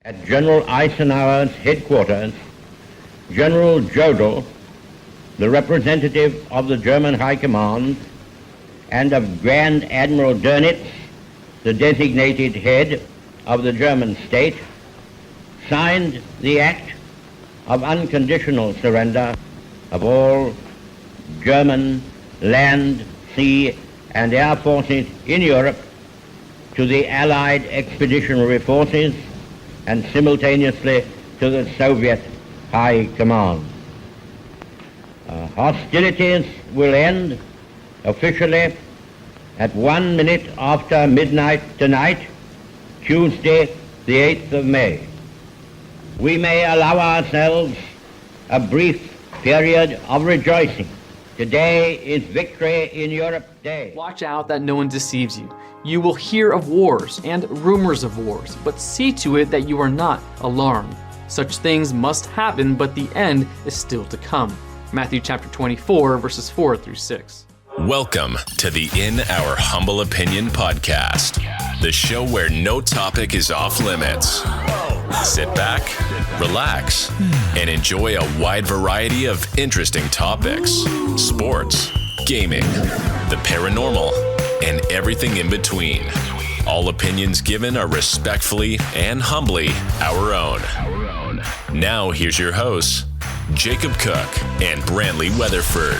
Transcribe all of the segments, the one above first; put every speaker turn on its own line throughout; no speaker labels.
At General Eisenhower's headquarters, General Jodl, the representative of the German High Command, and of Grand Admiral Dönitz, the designated head of the German state, signed the act of unconditional surrender of all German land, sea, and air forces in Europe to the Allied expeditionary forces and simultaneously to the Soviet High Command. Hostilities will end officially at 1 minute after midnight tonight, Tuesday, the 8th of May. We may allow ourselves a brief period of rejoicing. Today is Victory in Europe Day.
Watch out that no one deceives you. You will hear of wars and rumors of wars, but see to it that you are not alarmed. Such things must happen, but the end is still to come. Matthew chapter 24, verses 4 through 6.
Welcome to the In Our Humble Opinion podcast, the show where no topic is off limits. Sit back, relax, and enjoy a wide variety of interesting topics: sports, gaming, the paranormal, and everything in between. All opinions given are respectfully and humbly our own. Now here's your hosts, Jacob Cook and Brantley Weatherford.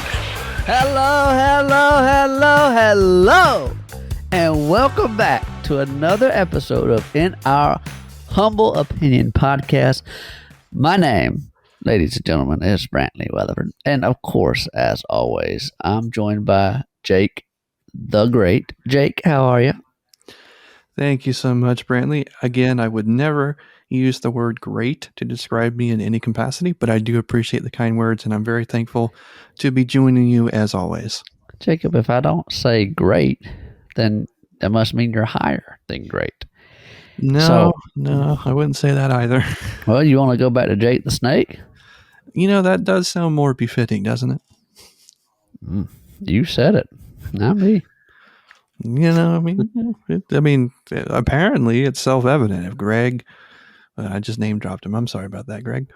Hello, and welcome back to another episode of In Our Humble Opinion podcast. My name, ladies and gentlemen, is Brantley Weatherford, and of course, as always, I'm joined by Jake the Great. Jake, how are you?
Thank you so much, Brantley. Again, I would never use the word great to describe me in any capacity, but I do appreciate the kind words, and I'm very thankful to be joining you as always.
Jacob, if I don't say great, then that must mean you're higher than great.
No, I wouldn't say that either.
Well, you want to go back to Jake the Snake?
You know, that does sound more befitting, doesn't it?
You said it, not me.
You know, apparently it's self-evident. If Greg, I just name dropped him. I'm sorry about that, Greg.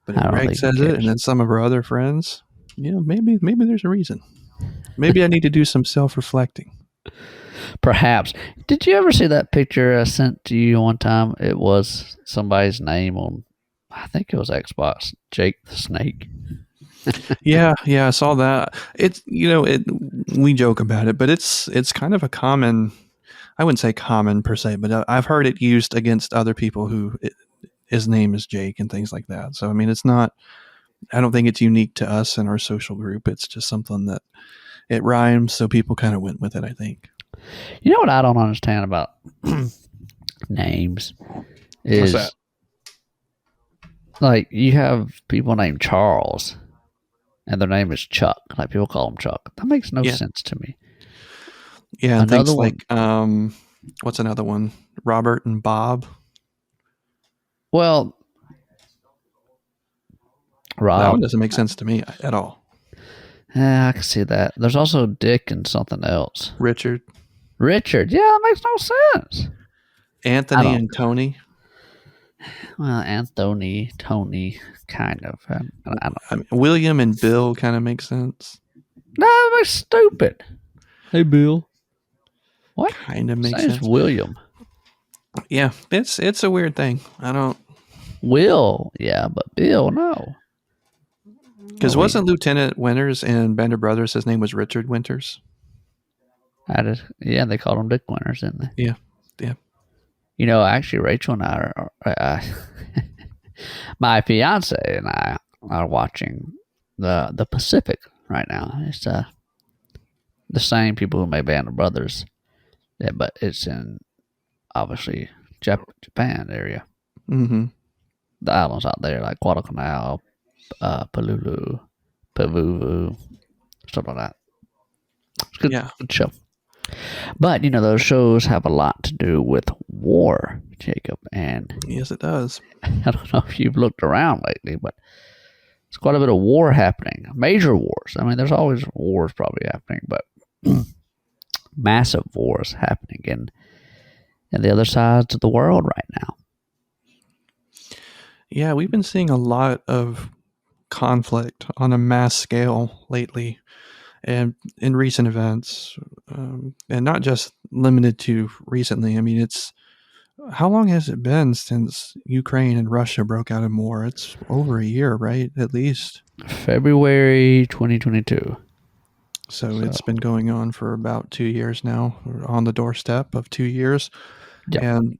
But if Greg says it, and then some of our other friends, maybe there's a reason. Maybe I need to do some self-reflecting.
Perhaps. Did you ever see that picture I sent to you one time? It was somebody's name on, I think it was Xbox, Jake the Snake.
Yeah, I saw that. It's, we joke about it, but it's kind of a common, I wouldn't say common per se, but I've heard it used against other people his name is Jake and things like that. So, it's not, I don't think it's unique to us and our social group. It's just something that it rhymes, so people kind of went with it, I think.
You know what I don't understand about names is,
what's that?
Like, you have people named Charles, and their name is Chuck. Like, people call him Chuck. That makes no sense to me.
Yeah, and things like, what's another one? Robert and Bob.
Well, Rob.
That one doesn't make sense to me at all.
Yeah, I can see that. There's also Dick and something else.
Richard.
Yeah, that makes no sense.
Anthony and Tony.
Well, Anthony, Tony, kind of. I don't.
William and Bill kind of make sense.
No, that's stupid. Hey, Bill. What?
Kind of makes
sense. William.
Yeah, it's a weird thing. I don't. Will,
yeah, but Bill, no.
Because wasn't Lieutenant Winters in Band of Brothers, his name was Richard Winters?
Yeah, they called him Dick Winters, didn't they?
Yeah.
Actually, Rachel and I are my fiance and I are watching the Pacific right now. It's the same people who made Band of Brothers, yeah, but it's in obviously Japan area.
Mm-hmm.
The islands out there like Guadalcanal, Palulu, Pavuvu, stuff like that. It's good, good show. But, those shows have a lot to do with war, Jacob. And
yes, it does.
I don't know if you've looked around lately, but there's quite a bit of war happening. Major wars. There's always wars probably happening, but massive wars happening in the other sides of the world right now.
Yeah, we've been seeing a lot of conflict on a mass scale lately, and in recent events, and not just limited to recently. I mean, it's how long has it been since Ukraine and Russia broke out in war? It's over a year, right? At least.
February 2022.
So
So,
it's been going on for about 2 years now. We're on the doorstep of 2 years.
yep.
And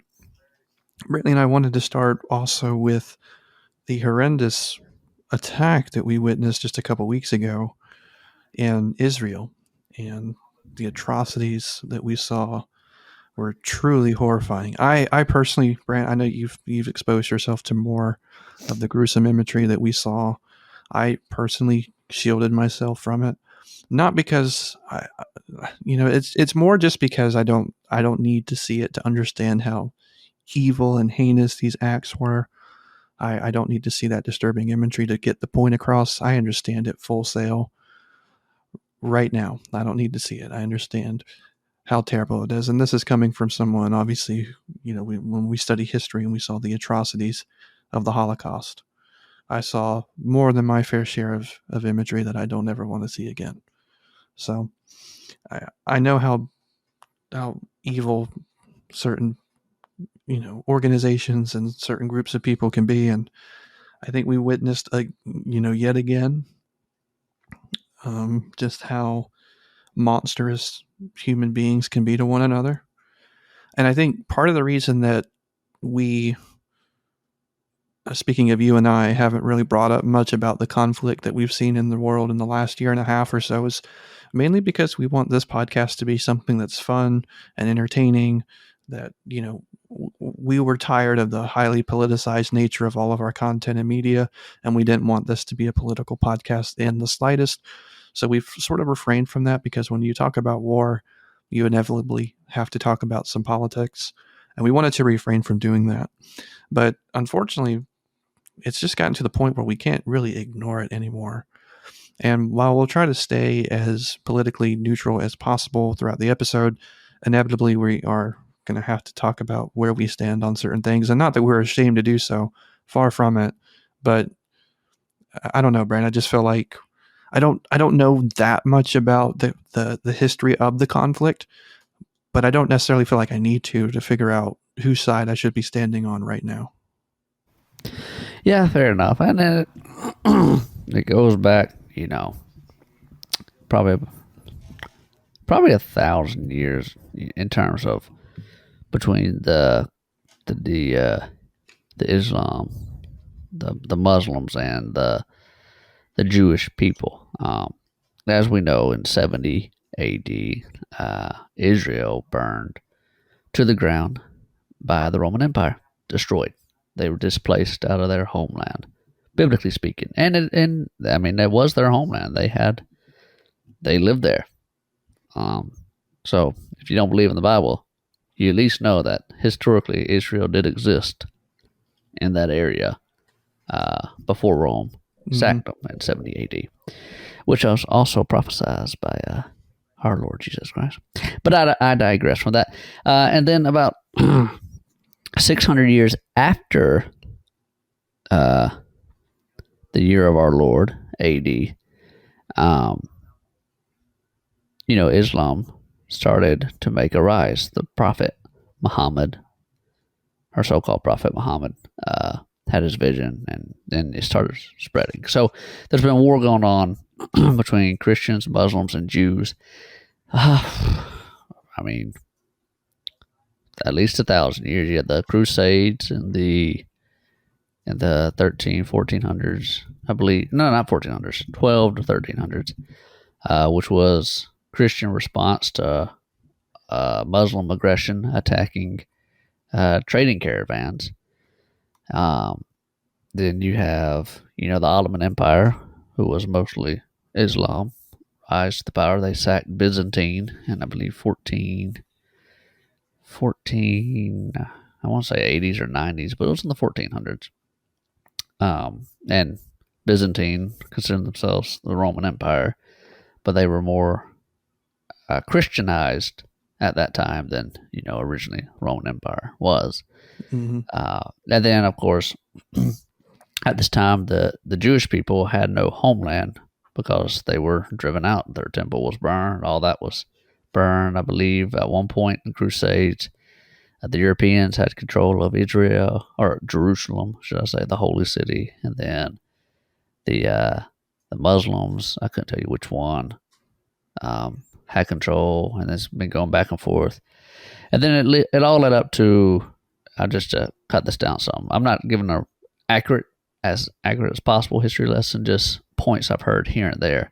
Brittany and I wanted to start also with the horrendous attack that we witnessed just a couple weeks ago in Israel. And the atrocities that we saw were truly horrifying. I personally, Brant, I know you've exposed yourself to more of the gruesome imagery that we saw. I personally shielded myself from it, not because it's more just because I don't need to see it to understand how evil and heinous these acts were. I don't need to see that disturbing imagery to get the point across. I understand it full sail right now. I don't need to see it. I understand how terrible it is. And this is coming from someone, obviously, when we study history and we saw the atrocities of the Holocaust, I saw more than my fair share of imagery that I don't ever want to see again. So I know how evil certain, organizations and certain groups of people can be. And I think we witnessed, yet again, just how monstrous human beings can be to one another. And I think part of the reason that we, speaking of you and I, haven't really brought up much about the conflict that we've seen in the world in the last year and a half or so is mainly because we want this podcast to be something that's fun and entertaining, that, we were tired of the highly politicized nature of all of our content and media, and we didn't want this to be a political podcast in the slightest. So we've sort of refrained from that because when you talk about war, you inevitably have to talk about some politics, and we wanted to refrain from doing that. But unfortunately, it's just gotten to the point where we can't really ignore it anymore. And while we'll try to stay as politically neutral as possible throughout the episode, inevitably we are going to have to talk about where we stand on certain things. And not that we're ashamed to do so, far from it. But I don't know, Brand. I just feel like I don't know that much about the history of the conflict, but I don't necessarily feel like I need to figure out whose side I should be standing on right now.
Yeah, fair enough. And then it goes back, probably 1,000 years in terms of between the Islam, the Muslims, and the Jewish people. As we know, in 70 A.D., Israel burned to the ground by the Roman Empire, destroyed. They were displaced out of their homeland, biblically speaking, and I mean that was their homeland. They lived there. So if you don't believe in the Bible, you at least know that historically Israel did exist in that area before Rome sacked them in 70 A.D., which was also prophesied by our Lord Jesus Christ. But I digress from that. And then about 600 years after the year of our Lord, A.D., Islam started to make a rise. The Prophet Muhammad, our so-called Prophet Muhammad, had his vision, and then it started spreading. So there's been a war going on between Christians, Muslims, and Jews. I mean, at least 1,000 years. You had the Crusades in the 1400s, I believe. No, not 1400s, 12 to 1300s, which was Christian response to Muslim aggression attacking trading caravans. Then you have, the Ottoman Empire, who was mostly Islam, rise to the power. They sacked Byzantine in, I believe, 14, I want to say 80s or 90s, but it was in the 1400s. And Byzantine considered themselves the Roman Empire, but they were more Christianized at that time than, originally Roman Empire was.
Mm-hmm.
And then, of course, at this time, the Jewish people had no homeland because they were driven out. Their temple was burned. All that was burned, I believe, at one point in Crusades. The Europeans had control of Israel, or Jerusalem, should I say, the holy city. And then the Muslims, I couldn't tell you which one, had control, and it's been going back and forth. And then it all led up to, I'll just cut this down some. I'm not giving an accurate as possible history lesson, just points I've heard here and there.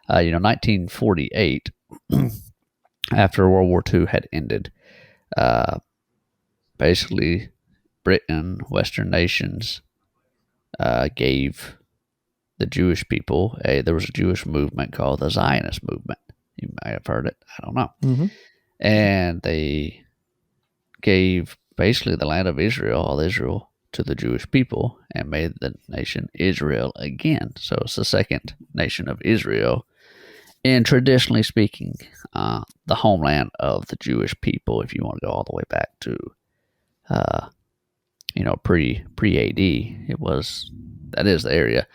1948, after World War II had ended, basically Britain, Western nations, gave the Jewish people there was a Jewish movement called the Zionist movement. You may have heard it. I don't know.
Mm-hmm.
And they gave basically the land of Israel, all Israel, to the Jewish people and made the nation Israel again. So it's the second nation of Israel. And traditionally speaking, the homeland of the Jewish people, if you want to go all the way back to, pre-AD, that is the area.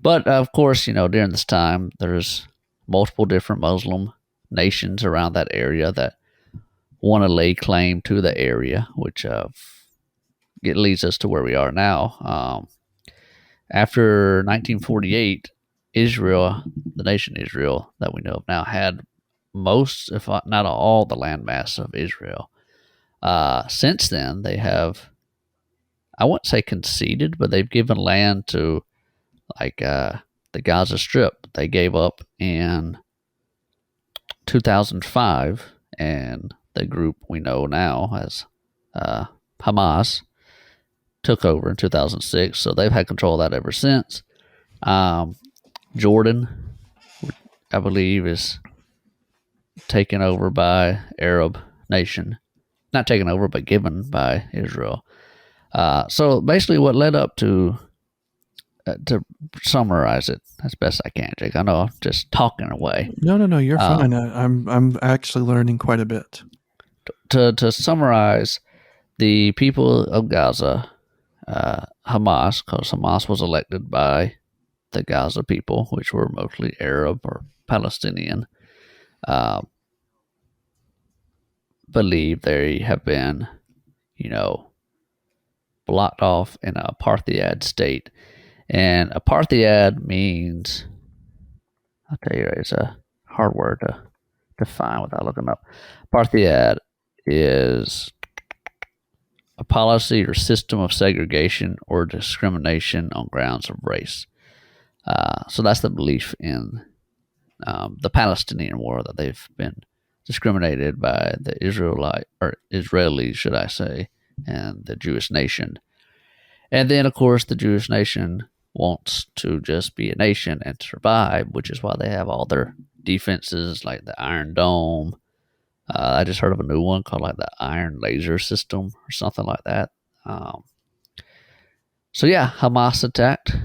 But of course, during this time, there's multiple different Muslim nations around that area that want to lay claim to the area, which it leads us to where we are now. After 1948, Israel, the nation Israel that we know of now, had most, if not all, the landmass of Israel. Since then, they have, I wouldn't say conceded, but they've given land to, like, the Gaza Strip. They gave up in 2005, and the group we know now as Hamas took over in 2006, so they've had control of that ever since. Jordan, I believe, is taken over by Arab nation. Not taken over, but given by Israel. So basically what led up to summarize it as best I can, Jake. I know I'm just talking away.
No, you're fine. I'm actually learning quite a bit.
To summarize, the people of Gaza, Hamas, because Hamas was elected by the Gaza people, which were mostly Arab or Palestinian, believe they have been, blocked off in an apartheid state. And apartheid means, I'll tell you, it's a hard word to define without looking up. Apartheid is a policy or system of segregation or discrimination on grounds of race. So that's the belief in the Palestinian war, that they've been discriminated by the Israelis, should I say, and the Jewish nation. And then, of course, the Jewish nation wants to just be a nation and survive, which is why they have all their defenses like the Iron Dome. I just heard of a new one called like the Iron Laser System or something like that. So yeah, Hamas attacked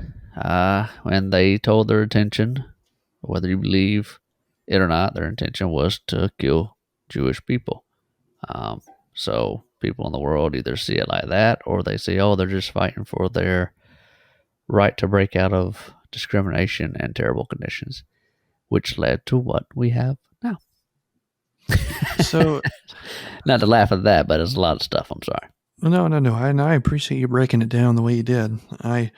when they told their intention, whether you believe it or not, their intention was to kill Jewish people. So people in the world either see it like that, or they say, oh, they're just fighting for their right to break out of discrimination and terrible conditions, which led to what we have now.
So,
not to laugh at that, but it's a lot of stuff. I'm sorry.
No. And I appreciate you breaking it down the way you did. I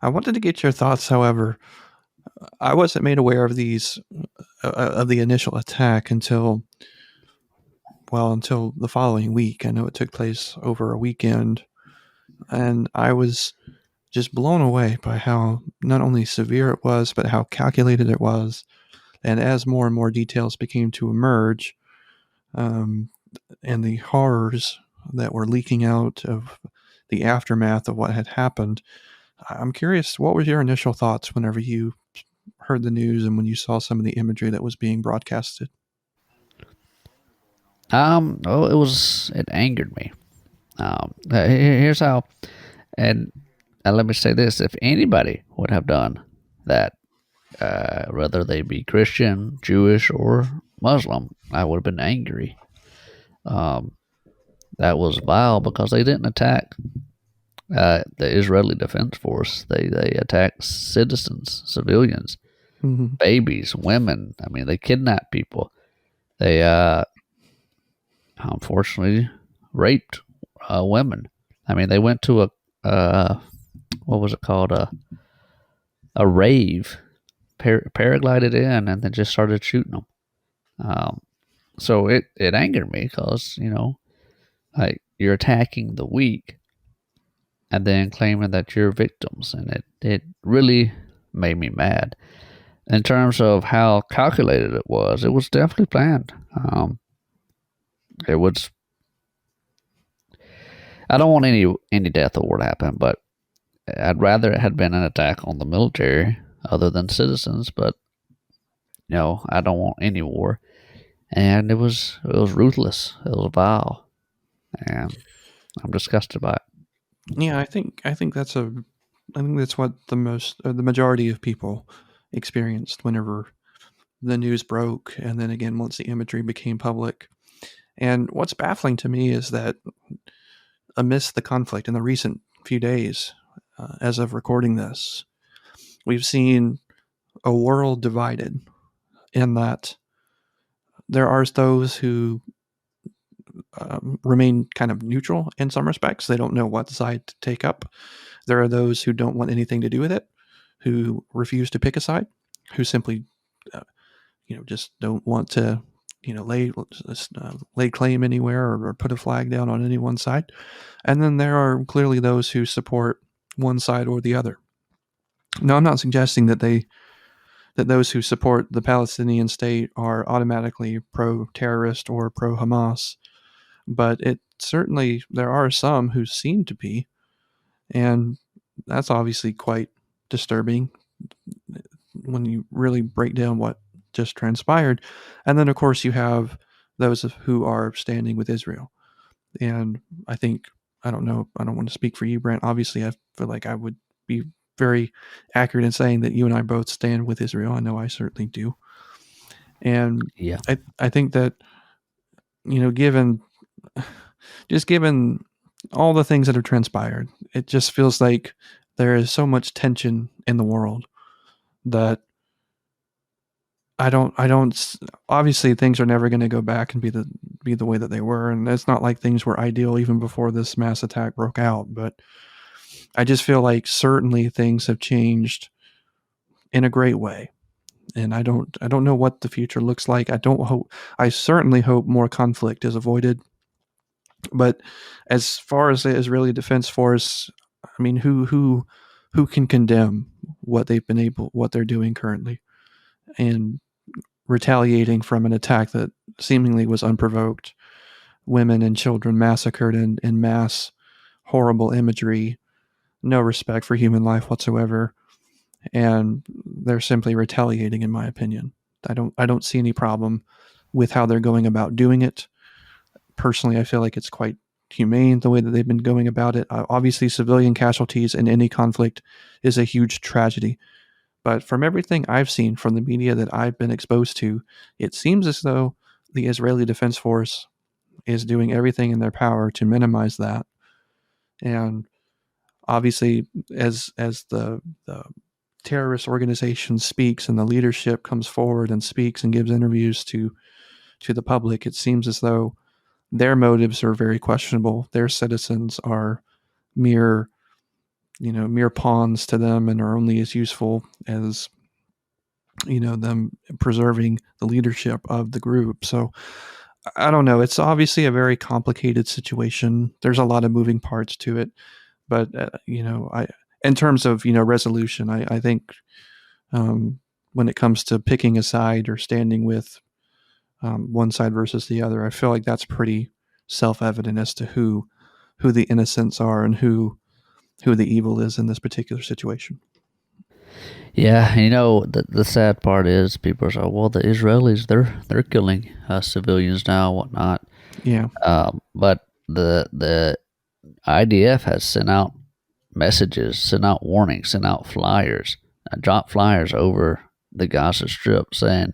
wanted to get your thoughts, however. I wasn't made aware of these, of the initial attack until the following week. I know it took place over a weekend, and I was just blown away by how not only severe it was, but how calculated it was. And as more and more details began to emerge, and the horrors that were leaking out of the aftermath of what had happened, I'm curious, what were your initial thoughts whenever you heard the news and when you saw some of the imagery that was being broadcasted?
It angered me. Here's how, and let me say this: if anybody would have done that, whether they be Christian, Jewish, or Muslim, I would have been angry. That was vile because they didn't attack the Israeli Defense Force, they attack citizens, civilians,
Hmm.
babies, women. I mean, they kidnap people. They unfortunately raped women. I mean, they went to what was it called, a rave, paraglided in, and then just started shooting them. So it angered me because, like, you're attacking the weak and then claiming that you're victims, and it really made me mad. In terms of how calculated it was definitely planned. It was. I don't want any death or what happened, but I'd rather it had been an attack on the military other than citizens. But I don't want any war, and it was ruthless. It was vile, and I'm disgusted by it.
Yeah, I think that's what the majority of people experienced whenever the news broke, and then again once the imagery became public. And what's baffling to me is that amidst the conflict in the recent few days, as of recording this, we've seen a world divided in that there are those who remain kind of neutral in some respects. They don't know what side to take up. There are those who don't want anything to do with it, who refuse to pick a side, who simply, just don't want to, lay claim anywhere or put a flag down on any one side. And then there are clearly those who support one side or the other. Now, I'm not suggesting that those who support the Palestinian state are automatically pro-terrorist or pro-Hamas, but there are some who seem to be, and that's obviously quite disturbing when you really break down what just transpired. And then, of course, you have those who are standing with Israel. And I think, I don't know, I don't want to speak for you, Brent. Obviously, I feel like I would be very accurate in saying that you and I both stand with Israel. I know I certainly do. And
Yeah.
I think that, given all the things that have transpired, it just feels like there is so much tension in the world that I don't, obviously things are never going to go back and be the way that they were. And it's not like things were ideal even before this mass attack broke out, but I just feel like certainly things have changed in a great way. And I don't know what the future looks like. I certainly hope more conflict is avoided. But as far as the Israeli Defense Force, I mean, who can condemn what they're doing currently, and retaliating from an attack that seemingly was unprovoked, women and children massacred in mass, horrible imagery, no respect for human life whatsoever, and they're simply retaliating, in my opinion. I don't see any problem with how they're going about doing it. Personally, I feel like it's quite humane the way that they've been going about it. Obviously, civilian casualties in any conflict is a huge tragedy. But from everything I've seen from the media that I've been exposed to, it seems as though the Israeli Defense Force is doing everything in their power to minimize that. And obviously, as the terrorist organization speaks and the leadership comes forward and speaks and gives interviews to the public, it seems as though their motives are very questionable. Their citizens are mere pawns to them and are only as useful as them preserving the leadership of the group. So I don't know. It's obviously a very complicated situation. There's a lot of moving parts to it, but I in terms of resolution, I think when it comes to picking a side or standing with one side versus the other, I feel like that's pretty self-evident as to who the innocents are and who the evil is in this particular situation.
Yeah, the sad part is people say, well, the Israelis, they're killing civilians now, whatnot.
Yeah.
But the IDF has sent out messages, sent out warnings, sent out flyers, dropped flyers over the Gaza Strip saying,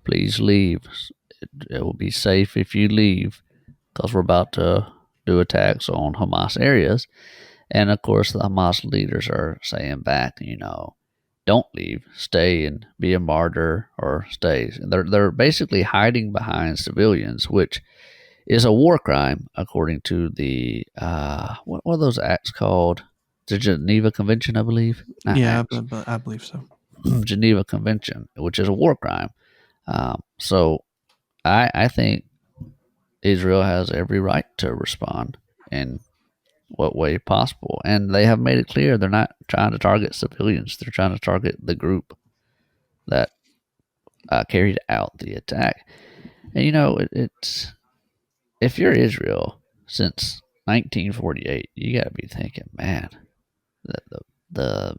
please leave. It will be safe if you leave because we're about to do attacks on Hamas areas. And of course, the Hamas leaders are saying back, don't leave, stay and be a martyr, or stay. They're basically hiding behind civilians, which is a war crime according to the what are those acts called? The Geneva Convention, I believe. Not
Yeah,
acts.
but I believe so.
Geneva Convention, which is a war crime. So I think Israel has every right to respond in what way possible, and they have made it clear they're not trying to target civilians. They're trying to target the group that carried out the attack. And it's if you're Israel since 1948, you got to be thinking, man, the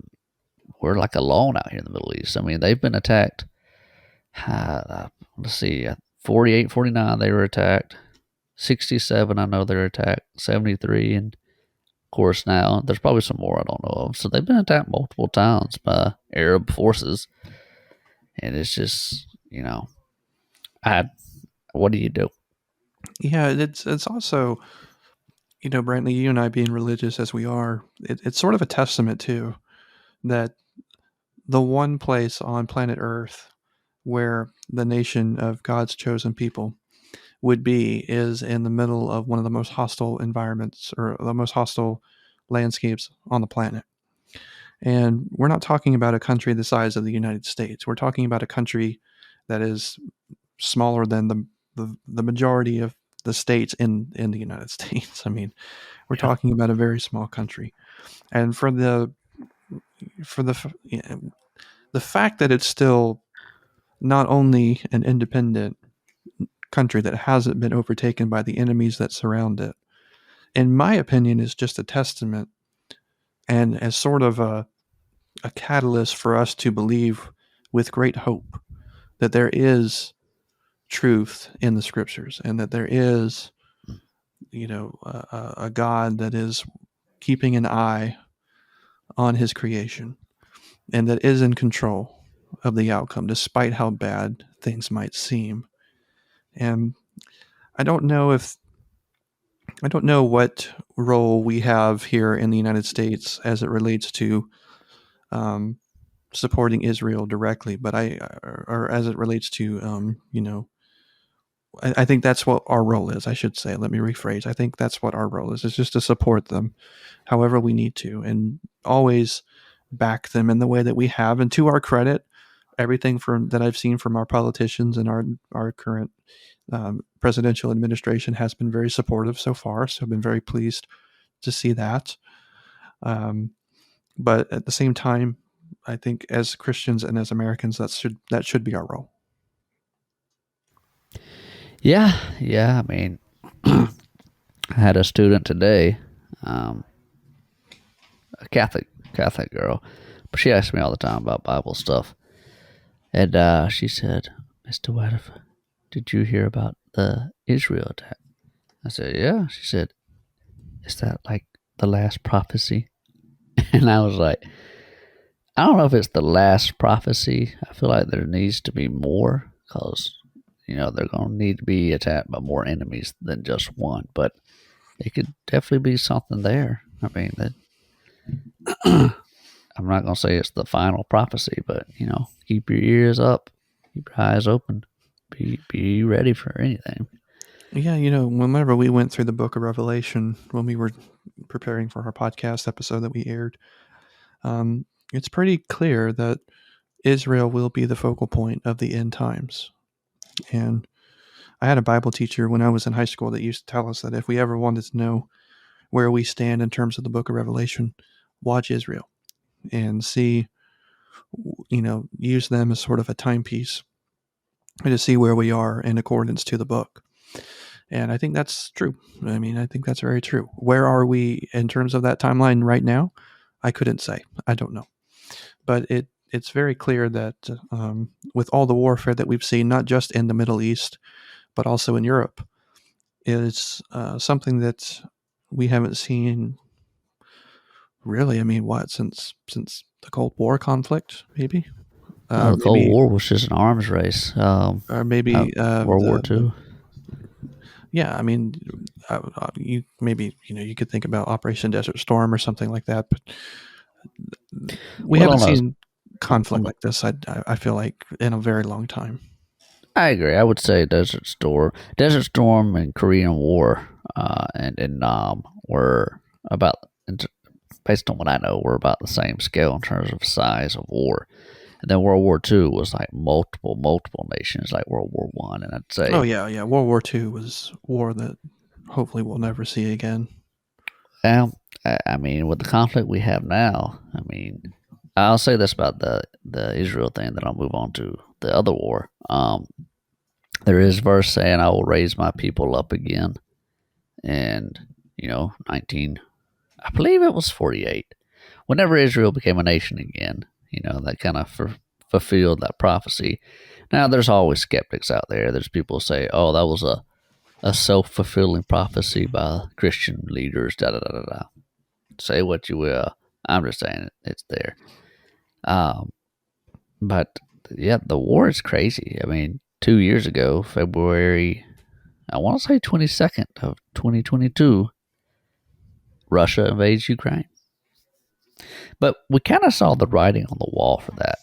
we're like alone out here in the Middle East. I mean, they've been attacked. Let's see, 48, 49, they were attacked. 67, I know they're attacked. 73, and of course now there's probably some more I don't know of. So they've been attacked multiple times by Arab forces, and it's just what do you do?
Yeah, it's also, Brantley, you and I being religious as we are, it's sort of a testament too that the one place on planet Earth where the nation of God's chosen people would be is in the middle of one of the most hostile environments or the most hostile landscapes on the planet. And we're not talking about a country the size of the United States. We're talking about a country that is smaller than the majority of the states in the United States. I mean, we're talking about a very small country. And for the fact that it's still not only an independent country that hasn't been overtaken by the enemies that surround it, in my opinion, is just a testament and as sort of a catalyst for us to believe with great hope that there is truth in the scriptures and that there is, a God that is keeping an eye on his creation and that is in control of the outcome, despite how bad things might seem. And I don't know what role we have here in the United States as it relates to supporting Israel directly, but or as it relates to, I think that's what our role is. I should say, let me rephrase. I think that's what our role is. It's just to support them however we need to and always back them in the way that we have. And to our credit, everything that I've seen from our politicians and our current presidential administration has been very supportive so far. So I've been very pleased to see that. But at the same time, I think as Christians and as Americans, that should be our role.
Yeah. I mean, I had a student today, a Catholic girl, but she asked me all the time about Bible stuff, and she said, "Mr. Whitefer, did you hear about the Israel attack?" I said, "Yeah." She said, "Is that like the last prophecy?" And I was like, "I don't know if it's the last prophecy. I feel like there needs to be more because." They're going to need to be attacked by more enemies than just one, but it could definitely be something there. I mean, I'm not going to say it's the final prophecy, but, keep your ears up, keep your eyes open, be ready for anything.
Yeah, whenever we went through the book of Revelation, when we were preparing for our podcast episode that we aired, it's pretty clear that Israel will be the focal point of the end times. And I had a Bible teacher when I was in high school that used to tell us that if we ever wanted to know where we stand in terms of the book of Revelation, watch Israel and see, use them as sort of a timepiece to see where we are in accordance to the book. And I think that's true. I mean, I think that's very true. Where are we in terms of that timeline right now? I couldn't say. I don't know. But it's very clear that with all the warfare that we've seen, not just in the Middle East, but also in Europe, is something that we haven't seen really. I mean, since the Cold War conflict, maybe?
The Cold War was just an arms race.
Or maybe
World War II.
yeah, I mean, you maybe you could think about Operation Desert Storm or something like that, but we
Well,
haven't
on
seen conflict
on
like this. I feel like in a very long time.
I agree. I would say Desert Storm, and Korean War, and Nam were about, based on what I know, were about the same scale in terms of size of war. And then World War II was like multiple nations, like World War One. And I'd
Oh
say,
yeah, yeah. World War II was war that hopefully we'll never see again.
I mean, with the conflict we have now, I mean, I'll say this about the Israel thing, then I'll move on to the other war. There is verse saying, "I will raise my people up again," and 19, I believe it was 48, whenever Israel became a nation again. That kind of fulfilled that prophecy. Now, there's always skeptics out there. There's people who say, "Oh, that was a self-fulfilling prophecy by Christian leaders." Da da da da da. Say what you will. I'm just saying it's there. Um, but yeah, the war is crazy. I mean, 2 years ago, February, I want to say 22nd of 2022, Russia invades Ukraine. But we kind of saw the writing on the wall for that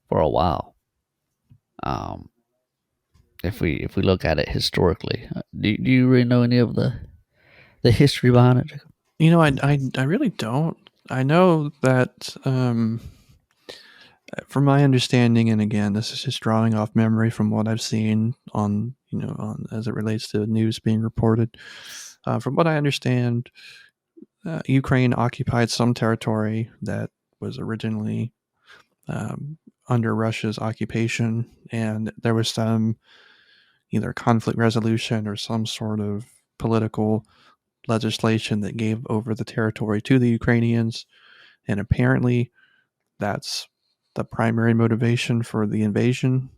for a while. If we look at it historically, do you really know any of the history behind it, Jacob?
I really don't. I know that from my understanding, and again, this is just drawing off memory from what I've seen on as it relates to news being reported. From what I understand, Ukraine occupied some territory that was originally under Russia's occupation, and there was some either conflict resolution or some sort of political legislation that gave over the territory to the Ukrainians. And apparently, that's the primary motivation for the invasion.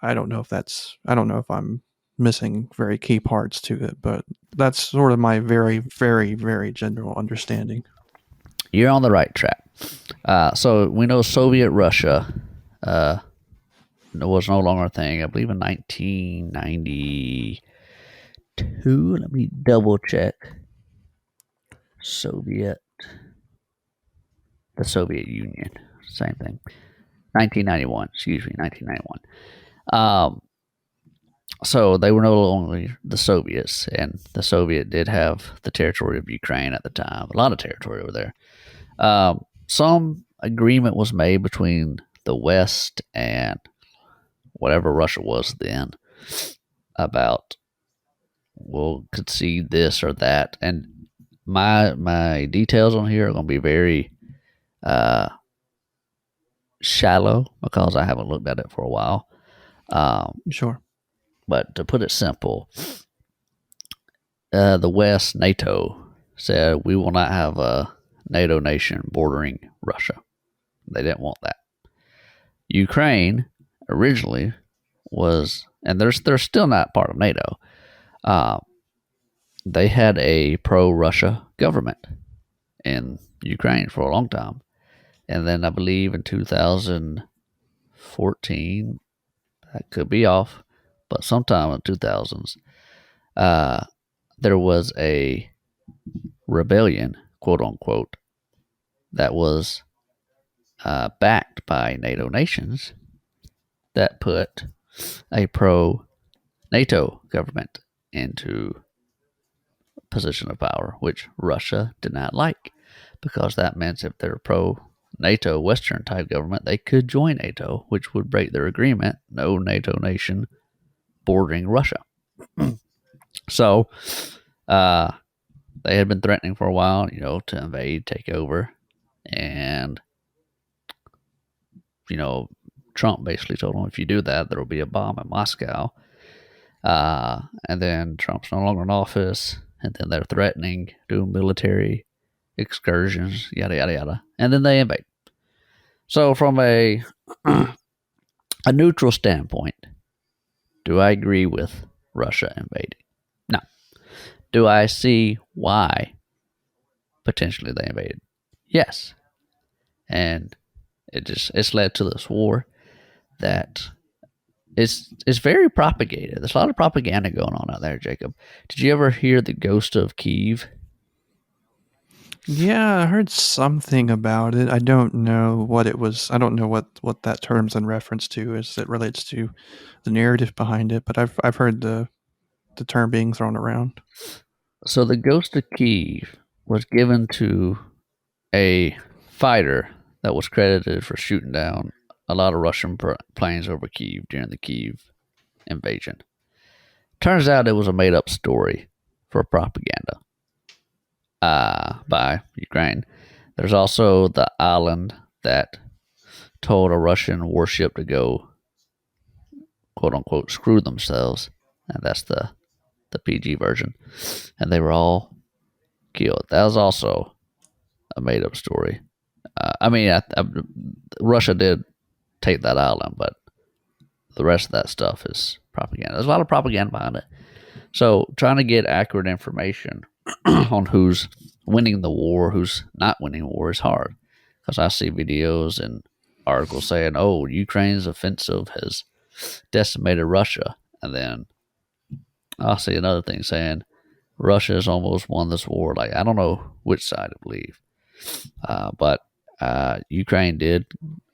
I don't know if I'm missing very key parts to it, but that's sort of my very, very, very general understanding.
You're on the right track. So we know Soviet Russia was no longer a thing. I believe in 1992. Let me double check. The Soviet Union, same thing. 1991. Excuse me, 1991. So they were no longer the Soviets, and the Soviet did have the territory of Ukraine at the time. A lot of territory over there. Some agreement was made between the West and whatever Russia was then about we'll concede this or that. And my details on here are going to be very shallow because I haven't looked at it for a while.
Sure.
But to put it simple, the West, NATO, said we will not have a NATO nation bordering Russia. They didn't want that. Ukraine originally was, and they're still not part of NATO. They had a pro-Russia government in Ukraine for a long time, and then I believe in 2014, that could be off, but sometime in 2000s, there was a rebellion, quote unquote, that was backed by NATO nations that put a pro-NATO government into a position of power, which Russia did not like, because that meant if they're pro-NATO Western type government, they could join NATO, which would break their agreement, no NATO nation bordering Russia. So they had been threatening for a while, to invade, take over, and Trump basically told them, if you do that, there will be a bomb in Moscow. And then Trump's no longer in office, and then they're threatening, doing military excursions, yada, yada, yada. And then they invade. So from a neutral standpoint, do I agree with Russia invading? No. Do I see why potentially they invaded? Yes. And it's led to this war that it's very propagated. There's a lot of propaganda going on out there, Jacob. Did you ever hear the ghost of Kiev?
Yeah, I heard something about it. I don't know what it was. I don't know what that term's in reference to as it relates to the narrative behind it, but I've heard the term being thrown around.
So the ghost of Kiev was given to a fighter that was credited for shooting down a lot of Russian planes over Kiev during the Kiev invasion. Turns out it was a made up story for propaganda by Ukraine. There's also the island that told a Russian warship to go, quote unquote, screw themselves. And that's the PG version. And they were all killed. That was also a made up story. Russia did take that island, but the rest of that stuff is propaganda. There's a lot of propaganda behind it. So trying to get accurate information on who's winning the war, who's not winning the war is hard. Because I see videos and articles saying, oh, Ukraine's offensive has decimated Russia. And then I'll see another thing saying, Russia has almost won this war. Like, I don't know which side to believe. But Ukraine did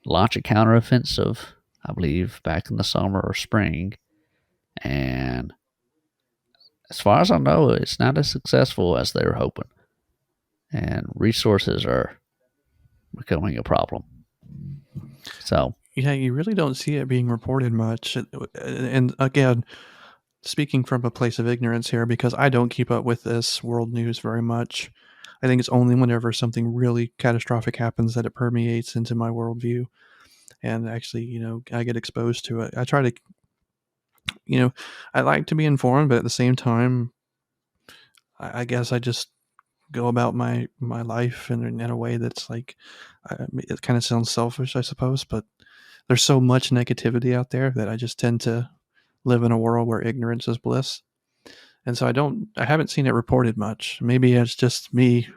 launch a counteroffensive, I believe, back in the summer or spring. And as far as I know, it's not as successful as they were hoping. And resources are becoming a problem. So,
Yeah, you really don't see it being reported much. And again, speaking from a place of ignorance here, because I don't keep up with this world news very much. I think it's only whenever something really catastrophic happens that it permeates into my worldview. And actually, I get exposed to it. I try to, I like to be informed, but at the same time, I guess I just go about my life in a way that's like, it kind of sounds selfish, I suppose, but there's so much negativity out there that I just tend to live in a world where ignorance is bliss. And so I haven't seen it reported much. Maybe it's just me,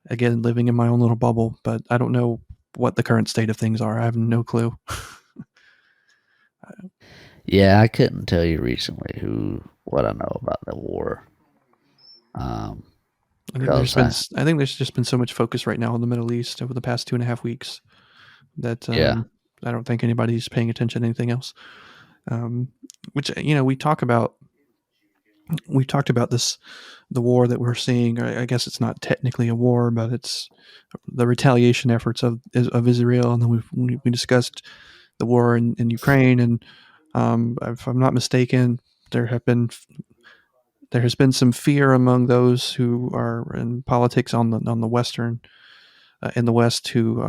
again, living in my own little bubble, but I don't know what the current state of things are. I have no clue.
yeah, I couldn't tell you recently what I know about the war.
I think there's just been so much focus right now on the Middle East over the past 2.5 weeks that
Yeah.
I don't think anybody's paying attention to anything else. Which we talked about this, the war that we're seeing. I guess it's not technically a war, but it's the retaliation efforts of Israel, and then we discussed the war in Ukraine, and if I'm not mistaken, there has been some fear among those who are in politics on the Western in the West who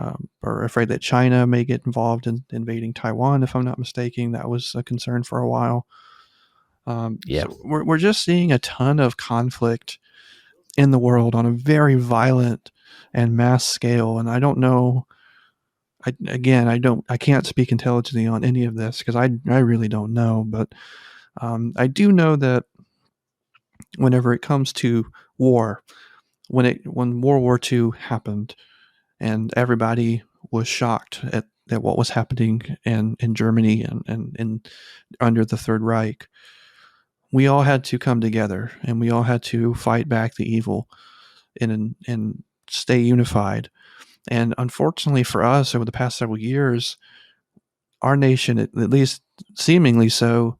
are afraid that China may get involved in invading Taiwan. If I'm not mistaken, that was a concern for a while. So we're just seeing a ton of conflict in the world on a very violent and mass scale, and I don't know. I can't speak intelligently on any of this because I really don't know, but I do know that whenever it comes to war, when World War II happened, and everybody was shocked at what was happening in Germany and under the Third Reich, we all had to come together and we all had to fight back the evil and stay unified. And unfortunately for us, over the past several years, our nation, at least seemingly so,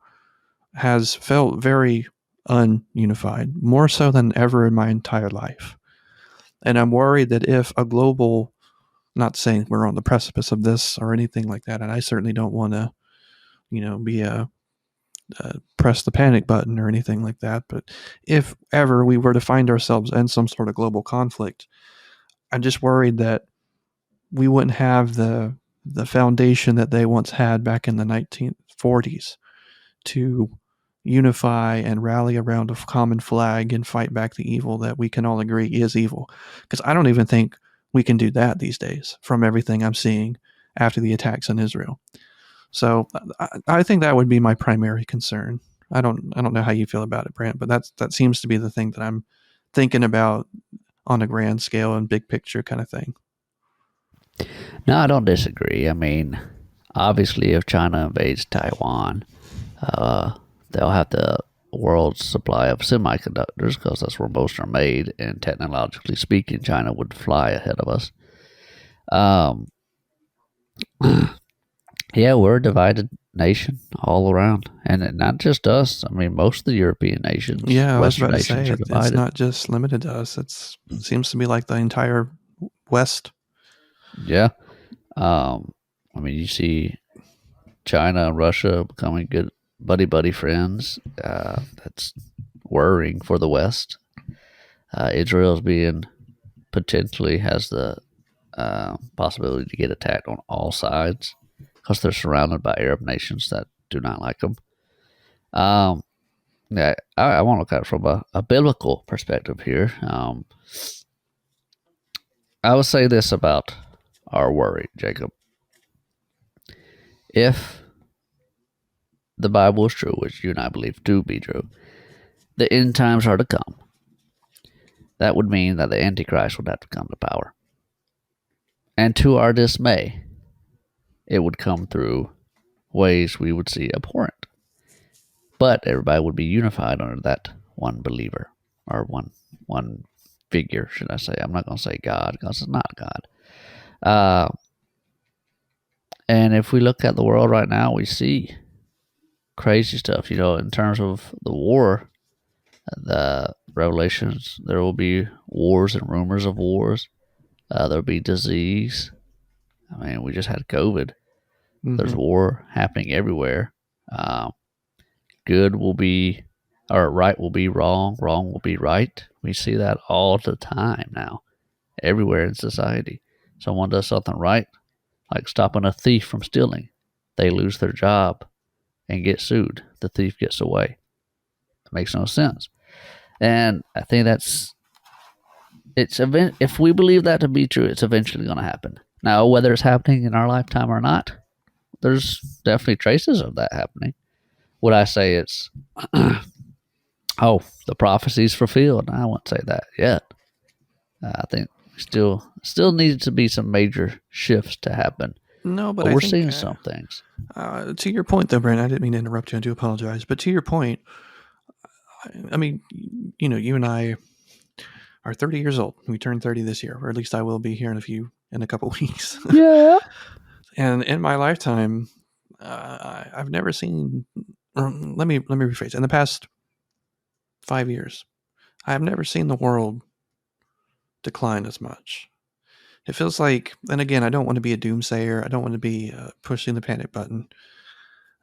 has felt very ununified, more so than ever in my entire life. And I'm worried that if a global, not saying we're on the precipice of this or anything like that, and I certainly don't want to, be press the panic button or anything like that. But if ever we were to find ourselves in some sort of global conflict, I'm just worried that we wouldn't have the foundation that they once had back in the 1940s to unify and rally around a common flag and fight back the evil that we can all agree is evil. Because I don't even think we can do that these days from everything I'm seeing after the attacks on Israel. So I think that would be my primary concern. I don't know how you feel about it, Brant, but that seems to be the thing that I'm thinking about on a grand scale and big picture kind of thing.
No, I don't disagree. I mean, Obviously, if China invades Taiwan, they'll have the world's supply of semiconductors because that's where most are made. And technologically speaking, China would fly ahead of us. Yeah, we're a divided nation all around, and not just us. I mean, most of the European nations,
Yeah, I was
Western
about to say
nations, are
it's
divided.
not just limited to us. It seems to be like the entire West.
Yeah. I mean, you see China and Russia becoming good buddy friends. That's worrying for the West. Israel's being potentially has the possibility to get attacked on all sides because they're surrounded by Arab nations that do not like them. Yeah, I want to look at it from a biblical perspective here. I would say this about our worry, Jacob. If the Bible is true, which you and I believe to be true, the end times are to come. That would mean that the Antichrist would have to come to power. And to our dismay, it would come through ways we would see abhorrent. But everybody would be unified under that one believer, or one figure, should I say. I'm not going to say God, because it's not God. And if we look at the world right now, we see crazy stuff. In terms of the war, the revelations, there will be wars and rumors of wars. There'll be disease. I mean, we just had COVID. There's war happening everywhere. Good will be, or right will be wrong will be right. We see that all the time now, everywhere in society. Someone does something right, like stopping a thief from stealing. They lose their job and get sued. The thief gets away. It makes no sense. And I think if we believe that to be true, it's eventually going to happen. Now, whether it's happening in our lifetime or not, there's definitely traces of that happening. Would I say it's, the prophecy's fulfilled? I wouldn't say that yet. I think still needs to be some major shifts to happen.
No, but
But
I
we're
think,
seeing some things.
to your point, though, Brent, I didn't mean to interrupt you. I do apologize. But to your point, I mean, you and I are 30 years old. We turned 30 this year, or at least I will be here in a couple weeks.
Yeah.
And in my lifetime, I've never seen. Let me rephrase. In the past 5 years, I have never seen the world decline as much. It feels like, and again, I don't want to be a doomsayer. I don't want to be pushing the panic button.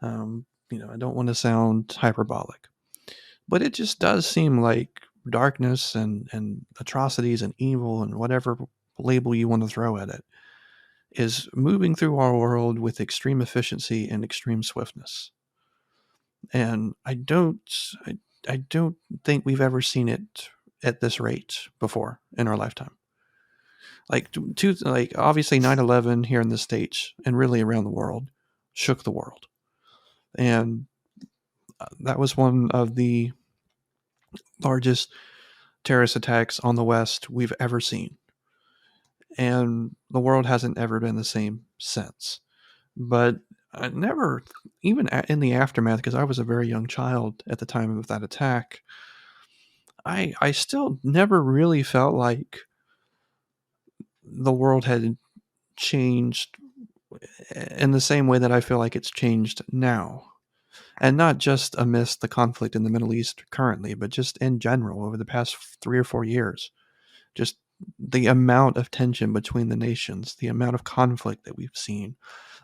I don't want to sound hyperbolic, but it just does seem like darkness and atrocities and evil and whatever label you want to throw at it is moving through our world with extreme efficiency and extreme swiftness. And I don't think we've ever seen it at this rate before in our lifetime. Like obviously 9/11 here in the States and really around the world shook the world. And that was one of the largest terrorist attacks on the West we've ever seen. And the world hasn't ever been the same since. But I never, even in the aftermath, because I was a very young child at the time of that attack, I still never really felt like the world had changed in the same way that I feel like it's changed now. And not just amidst the conflict in the Middle East currently, but just in general over the past 3 or 4 years. Just the amount of tension between the nations, the amount of conflict that we've seen,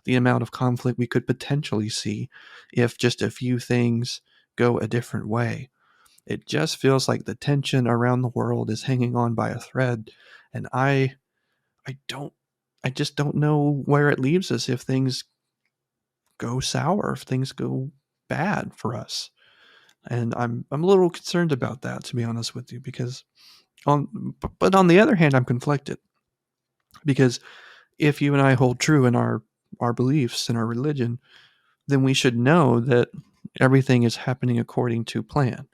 the amount of conflict we could potentially see if just a few things go a different way. It just feels like the tension around the world is hanging on by a thread. And I just don't know where it leaves us if things go sour, if things go bad for us. And I'm a little concerned about that, to be honest with you, because but on the other hand, I'm conflicted, because if you and I hold true in our beliefs and our religion, then we should know that everything is happening according to plan.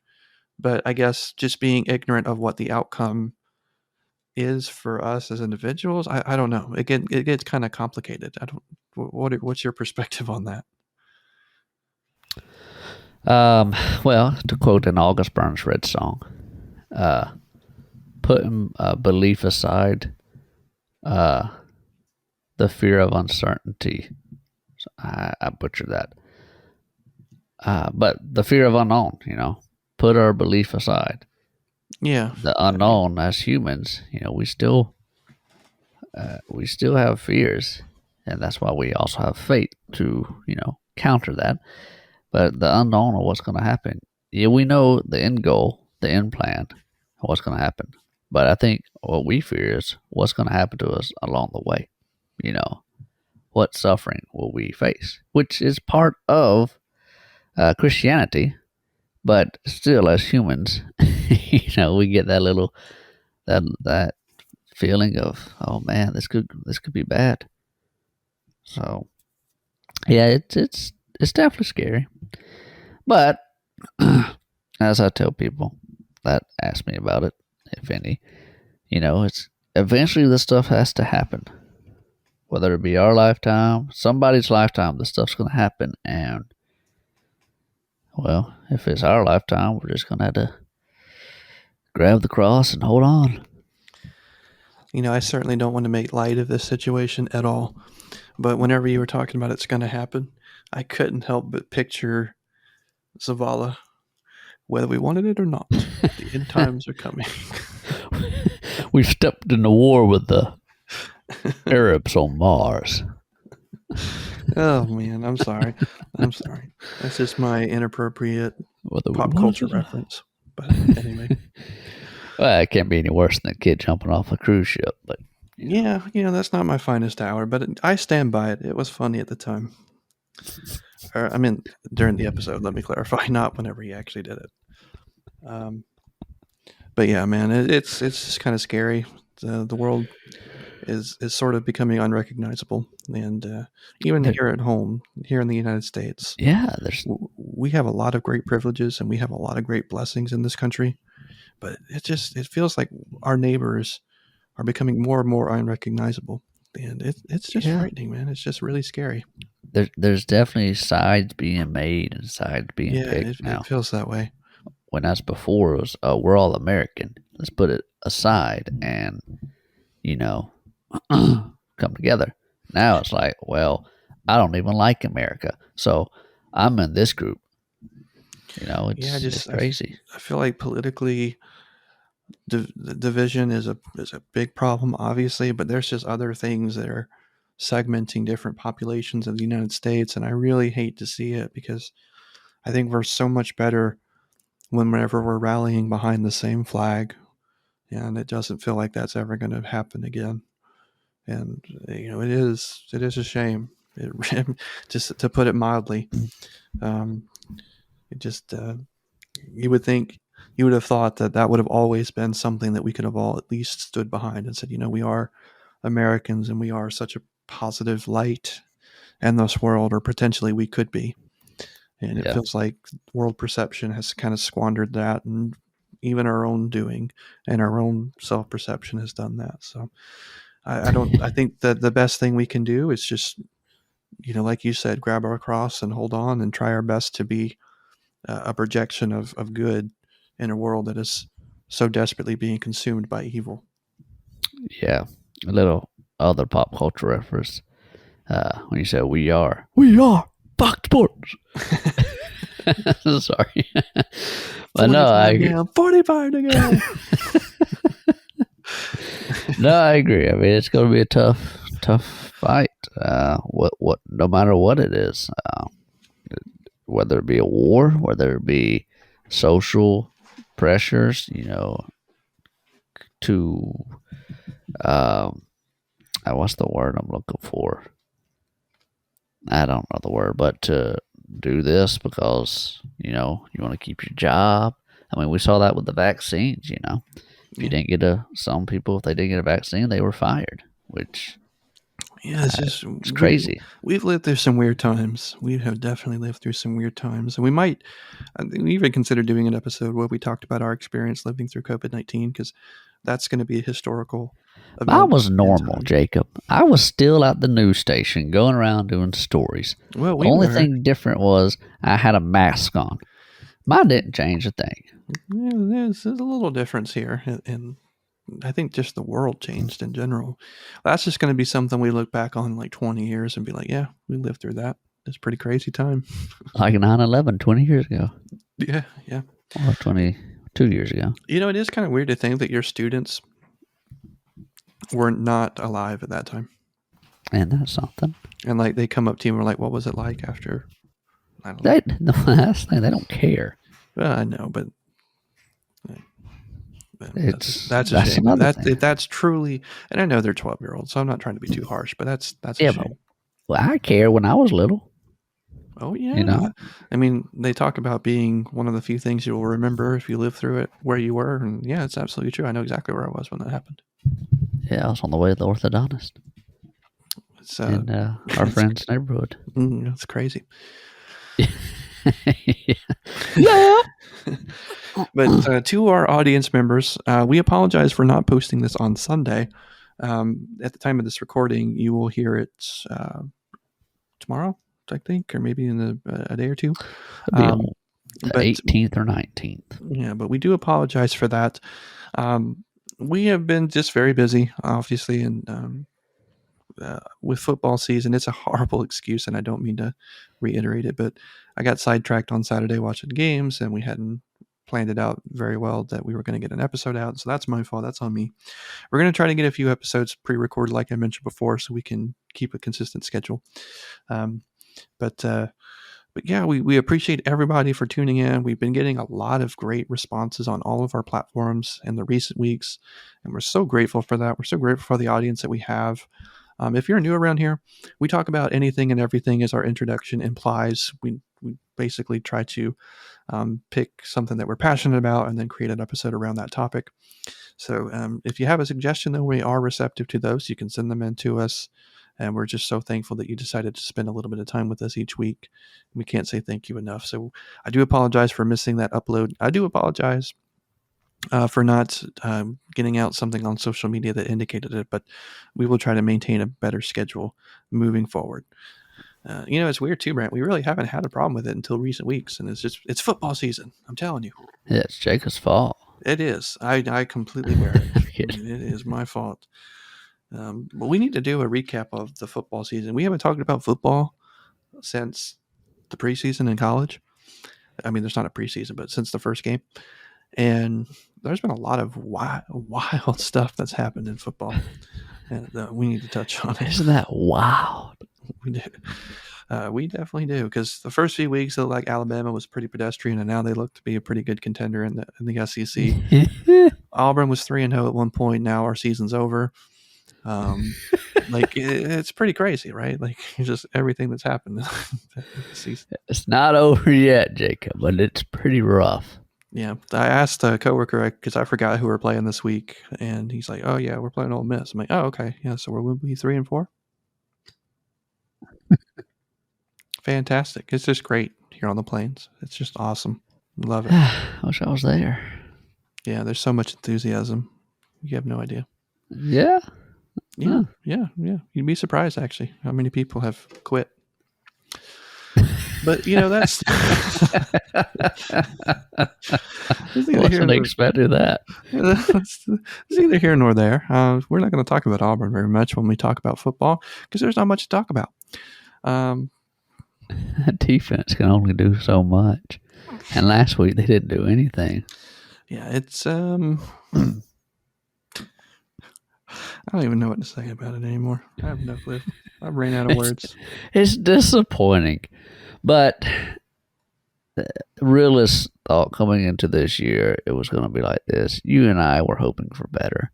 But I guess just being ignorant of what the outcome is for us as individuals, I don't know. It gets kind of complicated. I don't. What's your perspective on that?
Well, to quote an August Burns Red song, putting belief aside, the fear of uncertainty. I butchered that. But the fear of unknown, put our belief aside.
Yeah,
The unknown, as humans, we still have fears, and that's why we also have faith to, counter that. But the unknown of what's going to happen. Yeah, we know the end goal, the end plan, what's going to happen. But I think what we fear is what's going to happen to us along the way. What suffering will we face, which is part of Christianity, but still, as humans, we get that feeling of, oh man, this could be bad. So, yeah, it's definitely scary. But as I tell people that ask me about it, if any, it's eventually this stuff has to happen. Whether it be our lifetime, somebody's lifetime, this stuff's going to happen. And, well, if it's our lifetime, we're just going to have to grab the cross and hold on.
I certainly don't want to make light of this situation at all. But whenever you were talking about it's going to happen, I couldn't help but picture Zavala, whether we wanted it or not. The end times are coming.
We've stepped into war with the Arabs on Mars.
Oh man, I'm sorry. That's just my inappropriate pop culture reference. But anyway.
Well, it can't be any worse than a kid jumping off a cruise ship. But
yeah, that's not my finest hour, but I stand by it. It was funny at the time. During the episode, let me clarify, not whenever he actually did it. But yeah, man, it's just kind of scary. The world is sort of becoming unrecognizable, and even here at home, here in the United States, we have a lot of great privileges and we have a lot of great blessings in this country, but it feels like our neighbors are becoming more and more unrecognizable, and it's just frightening, man. It's just really scary.
There's definitely sides being made and sides being picked now.
It feels that way.
When that's before, it was, we're all American. Let's put it aside and, come together. Now it's like, well, I don't even like America, so I'm in this group. It's crazy.
I feel like politically, the division is a big problem, obviously, but there's just other things that are segmenting different populations of the United States, and I really hate to see it because I think we're so much better whenever we're rallying behind the same flag, and it doesn't feel like that's ever going to happen again. And it is a shame. Just to put it mildly, you would have thought that would have always been something that we could have all at least stood behind and said, we are Americans and we are such a positive light in this world, or potentially we could be. And it feels like world perception has kind of squandered that, and even our own doing and our own self-perception has done that. So I think that the best thing we can do is just, like you said, grab our cross and hold on and try our best to be a projection of good in a world that is so desperately being consumed by evil. Yeah.
A little other pop culture reference. When you say we are Fox Sports. Sorry. But no, I agree.
45 to go.
No, I agree. I mean, it's going to be a tough fight. No matter what it is, whether it be a war, whether it be social pressures, to what's the word I'm looking for? I don't know the word, but to do this because you want to keep your job. I mean, we saw that with the vaccines. If you didn't get some people, if they didn't get a vaccine, they were fired. Which it's crazy.
We've lived through some weird times. We have definitely lived through some weird times, and we even considered doing an episode where we talked about our experience living through COVID-19, because that's going to be a historical event.
I was
in
normal,
time.
Jacob. I was still at the news station going around doing stories.
Well,
The only thing different was I had a mask on. Mine didn't change a thing.
Yeah, there's a little difference here, and I think just the world changed in general. That's just going to be something we look back on in like 20 years and be like, yeah, we lived through that. It's a pretty crazy time.
Like 9/11 20 years ago.
Yeah, yeah.
Or 22 years ago.
You know, it is kind of weird to think that your students were not alive at that time.
And that's something.
And like they come up to you and were like, what was it like after? I don't know.
That's the thing, they don't care.
Well, I know, but
It's-
that's a
that's
shame.
another thing.
That's truly, and I know they're 12-year-olds, so I'm not trying to be too harsh, but that's a
Yeah,
shame.
Well, I care when I was little.
Oh yeah,
You know?
I mean, they talk about being one of the few things you will remember if you live through it, where you were, and yeah, it's absolutely true. I know exactly where I was when that happened.
Yeah, I was on the way to the orthodontist
It's
in our friend's neighborhood.
it's crazy.
Yeah.
But to our audience members, we apologize for not posting this on Sunday. At the time of this recording, you will hear it tomorrow, I think, or maybe in a day or two.
It'll be on the
but-
18th or 19th.
Yeah, but we do apologize for that. We have been just very busy, obviously, and with football season, it's a horrible excuse, and I don't mean to reiterate it, but I got sidetracked on Saturday watching games, and we hadn't planned it out very well that we were going to get an episode out, so that's my fault. That's on me. We're going to try to get a few episodes pre-recorded, like I mentioned before, so we can keep a consistent schedule. But yeah, we appreciate everybody for tuning in. We've been getting a lot of great responses on all of our platforms in the recent weeks, and we're so grateful for that. We're so grateful for the audience that we have. If you're new around here, we talk about anything and everything, as our introduction implies. We basically try to pick something that we're passionate about and then create an episode around that topic. So if you have a suggestion, though, we are receptive to those. You can send them in to us. And we're just so thankful that you decided to spend a little bit of time with us each week. We can't say thank you enough. So I do apologize for missing that upload. I do apologize for not getting out something on social media that indicated it, but we will try to maintain a better schedule moving forward. It's weird too, Brent. We really haven't had a problem with it until recent weeks, and it's football season. I'm telling you.
Yeah, it's Jacob's fault.
It is. I completely bear it. It is my fault. But we need to do a recap of the football season. We haven't talked about football since the preseason in college. I mean, there's not a preseason, but since the first game. And there's been a lot of wild stuff that's happened in football. And we need to touch on it.
Isn't that wild?
We do. We definitely do, because the first few weeks, it looked like Alabama was pretty pedestrian, and now they look to be a pretty good contender in the SEC. Auburn was 3-0 at one point. Now our season's over. It's pretty crazy, right? Like, just everything that's happened this season.
It's not over yet, Jacob, but it's pretty rough.
Yeah, I asked a coworker because I forgot who we're playing this week, and he's like, "Oh yeah, we're playing Ole Miss." I'm like, "Oh okay, yeah, so we're going to be 3-4." Fantastic! It's just great here on the plains. It's just awesome. Love it.
I wish I was there.
Yeah, there's so much enthusiasm. You have no idea.
Yeah.
Yeah, yeah. You'd be surprised, actually, how many people have quit. But, that's...
Wasn't expecting that.
It's either here nor there. We're not going to talk about Auburn very much when we talk about football, because there's not much to talk about.
That defense can only do so much. And last week, they didn't do anything.
Yeah, it's... I don't even know what to say about it anymore. I have no clue. I ran out of words.
It's disappointing. But the realist thought coming into this year, it was going to be like this. You and I were hoping for better.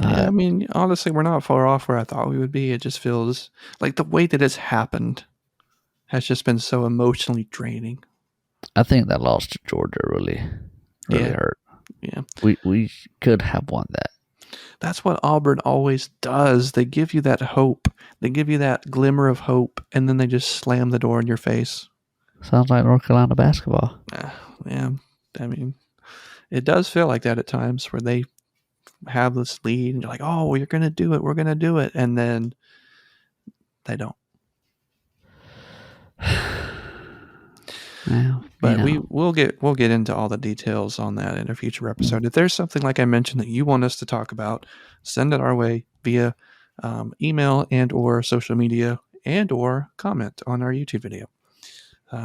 Yeah, I mean, honestly, we're not far off where I thought we would be. It just feels like the way that it's happened has just been so emotionally draining.
I think that loss to Georgia really hurt.
Yeah.
We could have won that.
That's what Auburn always does. They give you that hope. They give you that glimmer of hope, and then they just slam the door in your face.
Sounds like North Carolina basketball.
Yeah, I mean, it does feel like that at times, where they have this lead, and you're like, oh, we're going to do it. We're going to do it. And then they don't.
Well,
But
you know,
we'll get into all the details on that in a future episode. If there's something like I mentioned that you want us to talk about, send it our way via email and or social media and or comment on our YouTube video.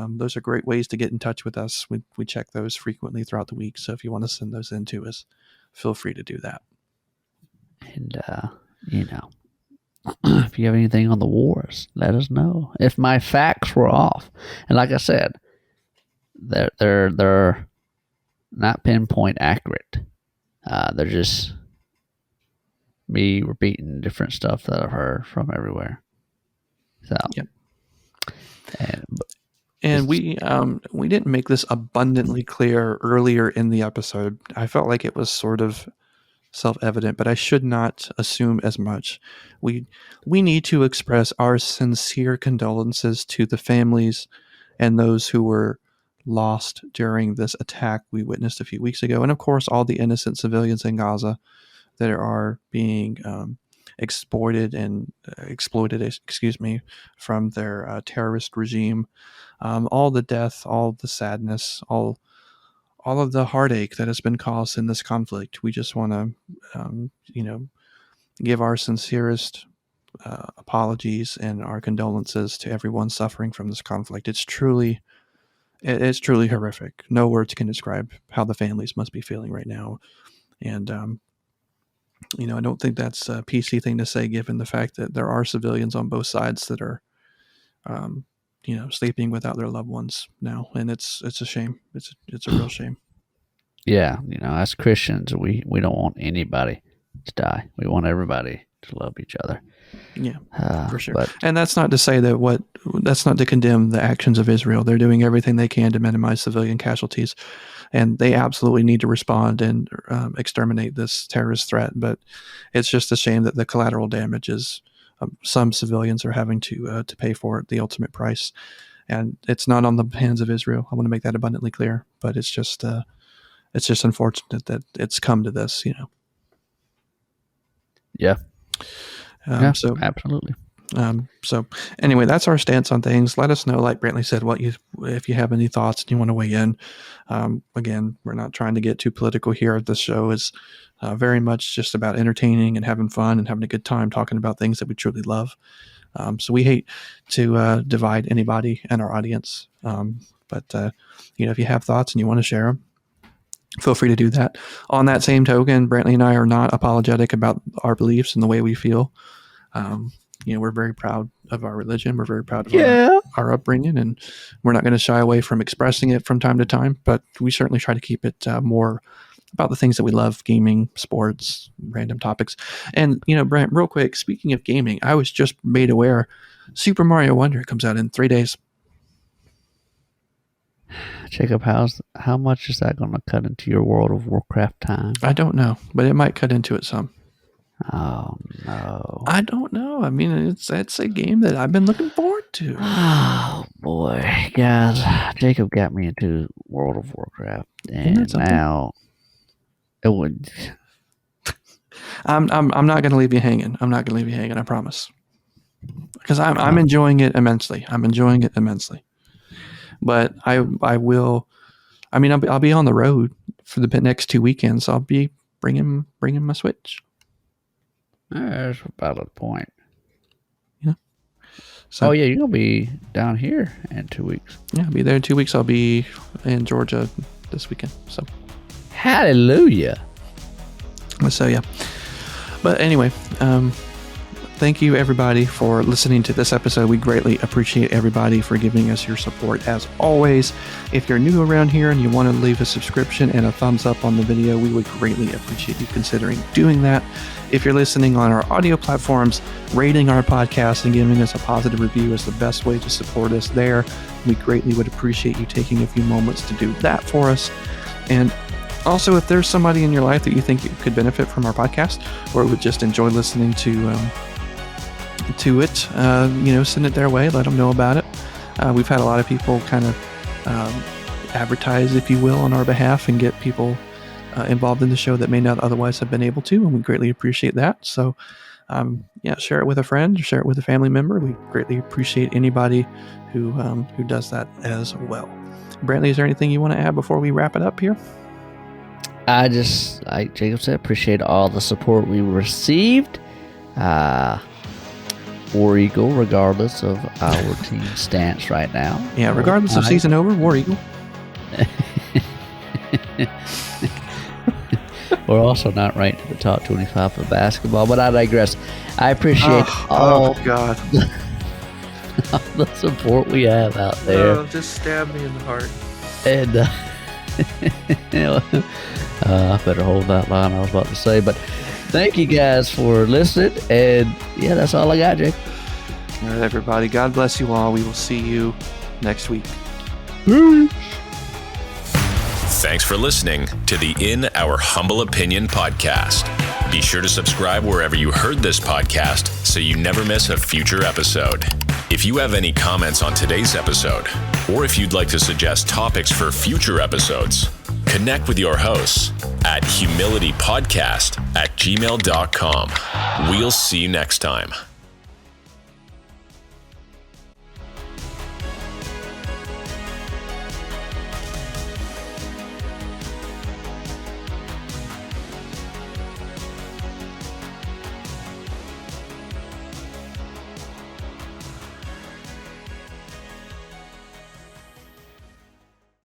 Those are great ways to get in touch with us. We check those frequently throughout the week. So if you want to send those in to us, feel free to do that.
and you know, if you have anything on the wars, let us know. If my facts were off, and like I said, they're not pinpoint accurate. They're just me repeating different stuff that I've heard from everywhere. So,
Yep.
And
we didn't make this abundantly clear earlier in the episode. I felt like it was sort of self-evident, but I should not assume as much. We need to express our sincere condolences to the families and those who were lost during this attack we witnessed a few weeks ago, and of course all the innocent civilians in Gaza that are being exploited, from their terrorist regime. All the death, all the sadness, all of the heartache that has been caused in this conflict. We just want to, give our sincerest apologies and our condolences to everyone suffering from this conflict. It's truly horrific. No words can describe how the families must be feeling right now. And, I don't think that's a PC thing to say, given the fact that there are civilians on both sides that are, sleeping without their loved ones now. And it's a shame. It's a real shame.
yeah, as Christians, we don't want anybody to die. We want everybody to love each other.
Yeah, for sure.
But,
and that's not to say that's not to condemn the actions of Israel. They're doing everything they can to minimize civilian casualties, and they absolutely need to respond and exterminate this terrorist threat. But it's just a shame that the collateral damage is some civilians are having to pay for it, the ultimate price. And it's not on the hands of Israel. I want to make that abundantly clear. But it's just unfortunate that it's come to this.
Yeah.
So
absolutely.
So anyway, that's our stance on things. Let us know, like Brantley said, if you have any thoughts and you want to weigh in. Again, we're not trying to get too political here. This show is very much just about entertaining and having fun and having a good time talking about things that we truly love. So we hate to divide anybody in our audience. But if you have thoughts and you want to share them, feel free to do that. On that same token, Brantley and I are not apologetic about our beliefs and the way we feel. We're very proud of our religion. We're very proud of our upbringing, and we're not going to shy away from expressing it from time to time, but we certainly try to keep it more about the things that we love: gaming, sports, random topics. And, Brant, real quick, speaking of gaming, I was just made aware Super Mario Wonder comes out in 3 days.
Jacob, how much is that going to cut into your World of Warcraft time?
I don't know, but it might cut into it some.
Oh, no.
I don't know. I mean, it's a game that I've been looking forward to.
Oh, boy. Guys, Jacob got me into World of Warcraft, and now it would...
I'm not going to leave you hanging. I'm not going to leave you hanging, I promise. Because I'm enjoying it immensely. But I will... I mean, I'll be on the road for the next 2 weekends. I'll be bringing my Switch.
That's a valid point.
Yeah. So,
you're going to be down here in 2 weeks.
Yeah, I'll be there in 2 weeks. I'll be in Georgia this weekend. So,
hallelujah.
So, yeah. But anyway, thank you, everybody, for listening to this episode. We greatly appreciate everybody for giving us your support, as always. If you're new around here and you want to leave a subscription and a thumbs up on the video, we would greatly appreciate you considering doing that. If you're listening on our audio platforms, rating our podcast and giving us a positive review is the best way to support us there. We greatly would appreciate you taking a few moments to do that for us. And also, if there's somebody in your life that you think could benefit from our podcast or would just enjoy listening to it, send it their way. Let them know about it. We've had a lot of people kind of advertise, if you will, on our behalf and get people involved in the show that may not otherwise have been able to, and we greatly appreciate that. So, share it with a friend, share it with a family member. We greatly appreciate anybody who does that as well. Brantley, is there anything you want to add before we wrap it up here?
I just, like Jacob said, appreciate all the support we received. War Eagle, regardless of our team stance right now.
Yeah, regardless of season over, War Eagle.
We're also not ranked in the top 25 for basketball, but I digress. I appreciate all the support we have out there.
Just stab me in the heart.
And I better hold that line I was about to say, but thank you guys for listening, and yeah, that's all I got, Jake.
All right, everybody. God bless you all. We will see you next week.
Thanks for listening to the In Our Humble Opinion podcast. Be sure to subscribe wherever you heard this podcast so you never miss a future episode. If you have any comments on today's episode, or if you'd like to suggest topics for future episodes, connect with your hosts at humilitypodcast@gmail.com. We'll see you next time.